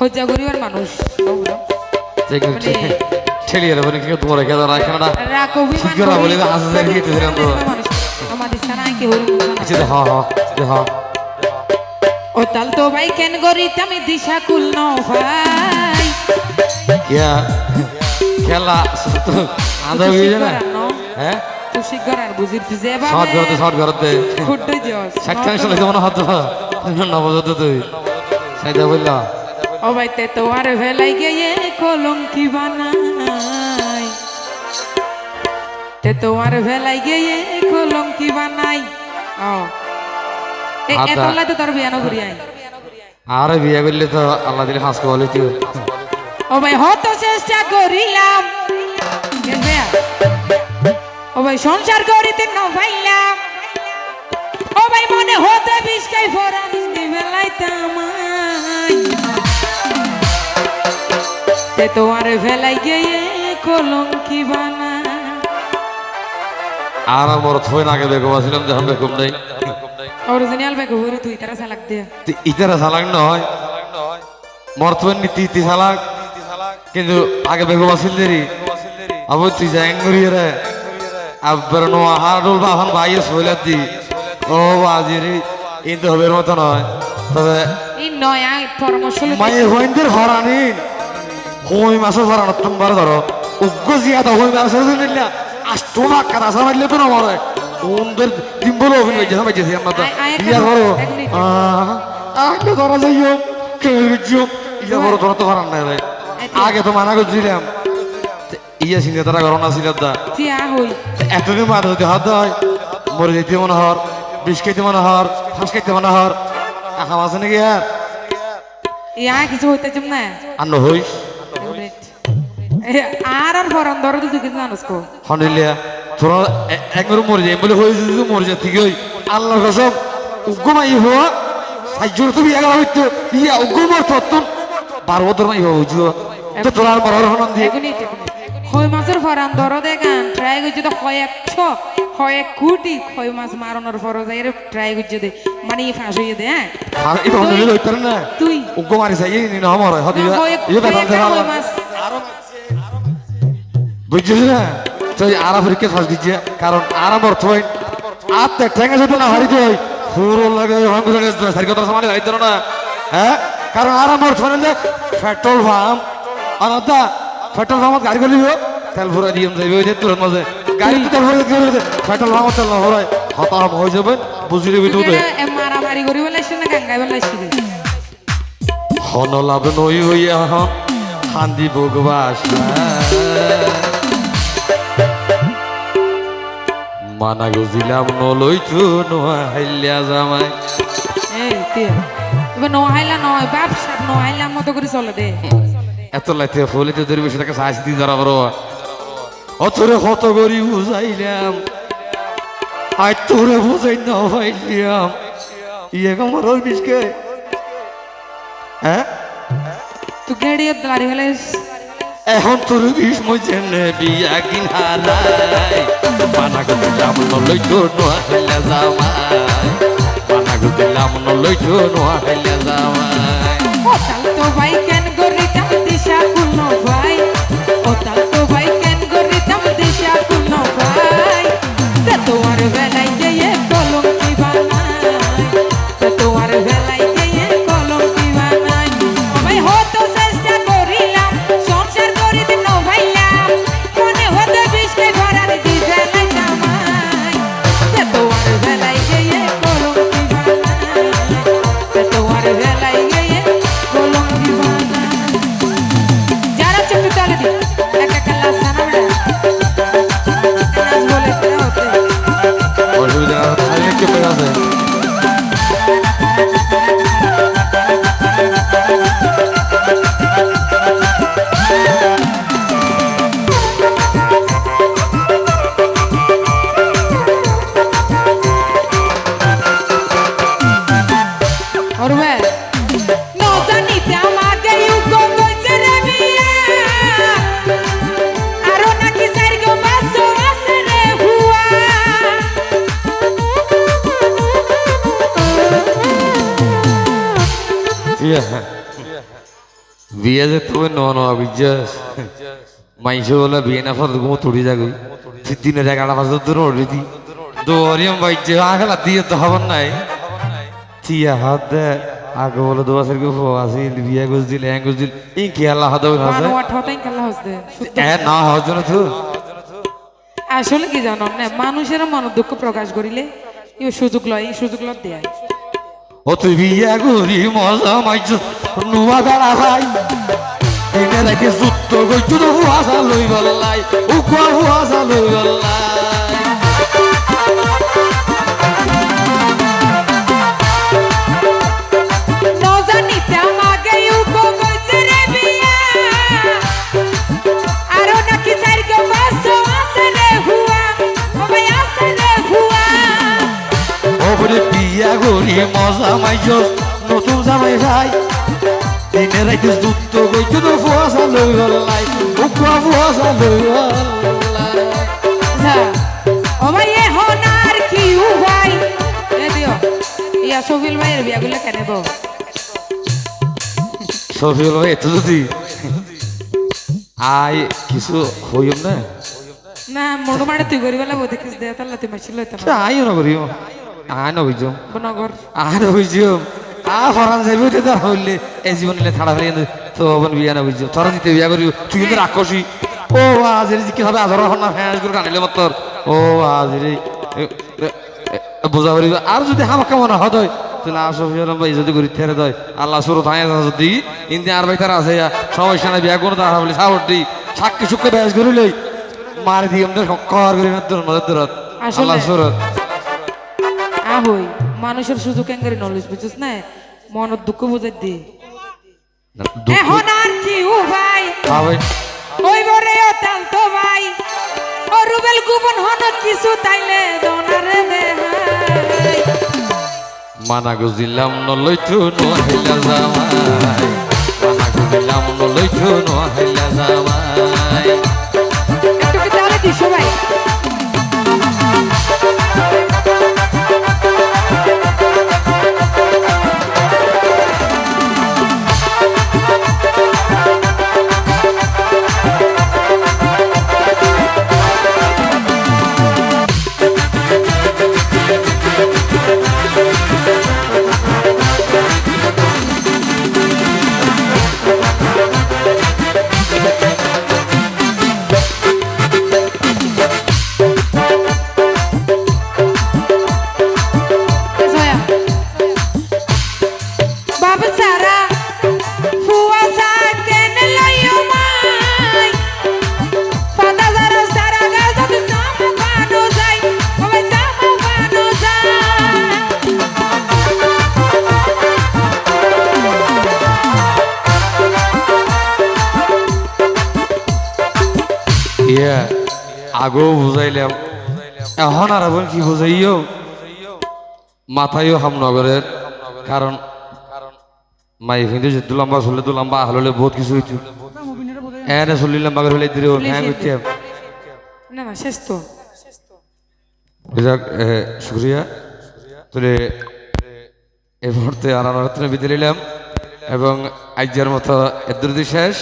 হজ্জা গরিবের মানুষ ঠেলিয়ে দেবো কি তোমার রেখে দাও রাখে না রাখো ঠিক করে বলে হাসে যাই গিয়ে দিলাম তো আমাদের সানাই কি হরি আচ্ছা হ হ হ ও তাল তো ভাই কেন গরিত আমি দিশা কুল ন ভাই কিয়া খেলা আদা হয়ে না হ্যাঁ খুশি করার বুঝির তুই যে বাবা শর্ট করতে ফুটই দিও 60 লাগে মনে হতো নবজত তুই সাইদা বললা ও ভাই তে তো আর ভেলাই গিয়ে কলঙ্কি বানাই তে তো আর ভেলাই গিয়ে কলঙ্কি বানাই ও এতলা তো তোর বিয়া ন করি আই আরে বিয়া করলে তো আল্লাহ দিলে হাসকে বলে তুই ও ভাই হত চেষ্টা করিলাম ও ভাই সংসার করিতে ন ভাইলাম ও ভাই মনে হতে বিষ্কাই ফরান বেলাইতাম তে তো আর ভেলাই গিয়ে কলঙ্কি বানা আর আমার থই নাকে বেগো আসিলাম যে আমরা কম নাই অরিজিনাল বেগো হরি তুই তারা সালাক দে ইতারা সালাক নয় মরতবেন নীতি ইতি সালাক কিন্তু আগে বেগো আসিল দেরি আবু তুই জাঙ্গুরি রে আবার নো হারুল বাহন ভাই সইলা দি ও বাজিরি ইনতে হবে মত নয় তবে এই নয়া পরামর্শ মায়ে হইন্দের হরানি হই মাসের হরানো তোমার ধরো উগ্র জিয়াদা হই মাসের নিলা আষ্টমা কাদা সামাইলে তো না মরে ওদের কিম্বল অভিনয় যে সামাইছে আমরা তো ইয়া করো আগে ধরা যাইও কেউ ইয়া করো তোরা তো হরান নাই রে আগে তো মানা করছিলাম ইয়া সিংহে তারা গরম আছিল দা তিয়া হই এতদিন মাথা যদি হাত হয় মরে যেতে মনে হর বিষ খাইতে মনে হর ফাঁস খাইতে মনে হর আখাম আছে নাকি আর ইয়া কিছু হইতে চুম না আর নহইস আর আর ফরান ধরে তুই কিছু জানোস কো হনিলিয়া তোরা একবার মরে যাই বলে হয়ে যদি মরে যা ঠিক হই আল্লাহর কসম উগ্রমাই হওয়া সাইজুর তুমি এগারো হইতো ইয়া উগ্রমার তত্তন 12 বছর মাই হওয়া বুঝো তো তোরা আর মরার হনন দিয়ে খই মাছের ফরান ধরো দেখান ট্রাই করছে তো কয়েক কোটি খই মাছ মারানোর পর যাই ট্রাই করছে দে মানে ফাঁস হইয়ে দে হ্যাঁ এটা হনিলে হইতো না তুই উগ্র মারি চাই নি না মরে হদি ইয়ে বেতন দে ভালো বুঝছিস না তো আরা পরীক্ষা ফাঁস দিচ্ছে কারণ আরা মর্থ হয় আত্মা ঠেঙ্গা ছোট না হারিতে হয় পুরো লাগে সারি কথা সমানে হারিতে না হ্যাঁ কারণ আরা মর্থ হলে পেট্রোল পাম্প আনাদা পেট্রোল পাম্পত গাড়ি গলিব তেল ভরা দিয়ে যাইবে ওই যে তুরন্ত মাঝে গাড়ি তেল ভরে পেট্রোল পাম্পত তেল ভরায় হতাম হয়ে যাবেন বুঝি দিবি তুই মারামারি করি বেলাইছিস না গাঙ্গাই বেলাইছিস হন লাভ নই হইয়া হান্দি ভোগবাস মানা গুজিলাম নলই তো নোহাইলিয়া জামাই এই তে এবার নোহাইলা নয় ব্যবসা নোহাইলার মতো করে চলে দে এত লাইতে ফলিতে ধরে বেশি তাকে শাস্তি ধরা বড় অতরে কত করি বুঝাইলাম আজ তোরে বুঝাই না পাইলাম ইয়ে কামার বিষ্কে হ্যাঁ তুই গেড়িয়ে দাঁড়ি ফেলেস এখন তোর বিষ মজে বিয়া কিনা নাই মানা দিলাম নলই তো নোহাইলা জামাই মানা দিলাম নলই তো নোহাইলা জামাই ও তাল তো ভাই কেন গরিতাম দিশা কুল ভাই ও তাল তো ভাই কেন গরিতাম দিশা কুল ভাই তে তোমার বেলাই গিয়ে কলঙ্কি বানাই তে তোমার বেলাই গিয়ে কলঙ্কি বানাই ভাই হতো চেষ্টা করিলাম সংসার করিতে ন ভাইলাম মনে হতো বিষ্কে ভরার দি বেলাই জামাই তে তোমার বেলাই গিয়ে কলঙ্কি বানাই তে তোমার বেলাই গিয়ে কলঙ্কি বানাই বিয়ে যে তুমি বুঝছস মাইসে বলে বিয়ে না ফর ঘুমো তুড়ি যাগই দিনের 11 বাজে দূর ওড়ি দি দৌড়িয়াম বাইছে আগলা দিয়ে তো হবার নাই তিয়া হাত দে আগে বলে দোয়া সরকে আসিল বিয়ে গুজ দিল হ্যাঁ গুজ দিল এই কি আল্লাহ হাত হবে না মানওয়া ঠটাই কাল্লা হসদে না হওয়ার জন্য তো আসলে কি জানো না মানুষের মন দুঃখ প্রকাশ করিলে এই সুযোগ লয় এই সুযোগ লয় দেয় ও তুই বিয়ে করি মজা মাইছ নুয়া গাড়া ভাই দিনে রাতে যুদ্ধ গইতো তো হুয়াশা লই গল্লাই উকুয়া হুয়াশা লই গল্লাই নজানিতে আমাকে উকো কইছে রে বিয়া আরো নাকি সাইরকে বাসো আছে রে হুয়া ও ভাই আছে রে হুয়া ওরে বিয়া করি মজা মাইছ নতুন জামাই ভাই দিনে রাতে যুদ্ধ গইতো তো হুয়াশা লই গল্লাই উকুয়া হুয়াশা লই গল্লাই যা ও ভাই এ হনার কি হু ভাই এ দিও ইয়া সফিল ভাইয়ের বিয়াগুলো কেন গো সফিউল ভাই এত যদি আয় কিছু হইম না না মোড় মারে তুই করি বলে বোধ দেখিস দে তাহলে তুই মারছিল তো আয় না করিও আয় না বুঝম বনগর আয় না বুঝম ফরান যাইবে তো হইলে এই জীবন নিলে থাড়া ফেলে তো বোন বিয়া না বুঝছো তোরা দিতে বিয়া করি তুই কিন্তু রাক্ষসী ও আজের কি হবে আজর না ফ্যাঁস করে কানিলে মতর ও আজের বোঝা করি আর যদি হামাকা মনে হদ হয় তাহলে আসফিয়াল ভাই যদি করি থেরে দেয় আল্লাহ সুর থাই যদি ইন্দি আর ভাই তারা আছে সমস্যা নাই বিয়া কোনো তারা বলি সাবর দি সাক্ষী সুখে ব্যাস করিলেই মারি দিয়ে আমাদের কর করি না তোর নজর দূরত আল্লাহ সুরত আহই মানুষের সুযোগ এঙ্গারি নলেজ বুঝছিস না মনের দুঃখ বুঝাই দি এখন আর কি ও ভাই ভাই ওই বরে ও তাল তো ভাই ও রুবেল গুবন হন কিছু তাইলে দনারে দে হাই মানা গুজিলাম নলইছু নহিলা জামাই মানা গুজিলাম নলইছু নহিলা জামাই একটু কি তাহলে দিছো ভাই আগেও বুঝাইলাম এখন আর এখন কি বুঝাইও মাথায়ও হামনগরের কারণ মাই কিন্তু যেহেতু লম্বা চললে তো লম্বা হলে বহুত কিছু হইতো এনে চল্লি লম্বা করে হলে দিলে হ্যাঁ করতে না না শেষ তো যাক শুক্রিয়া তাহলে এই মুহূর্তে আনার বিদায় নিলাম এবং আজকের মতো এর শেষ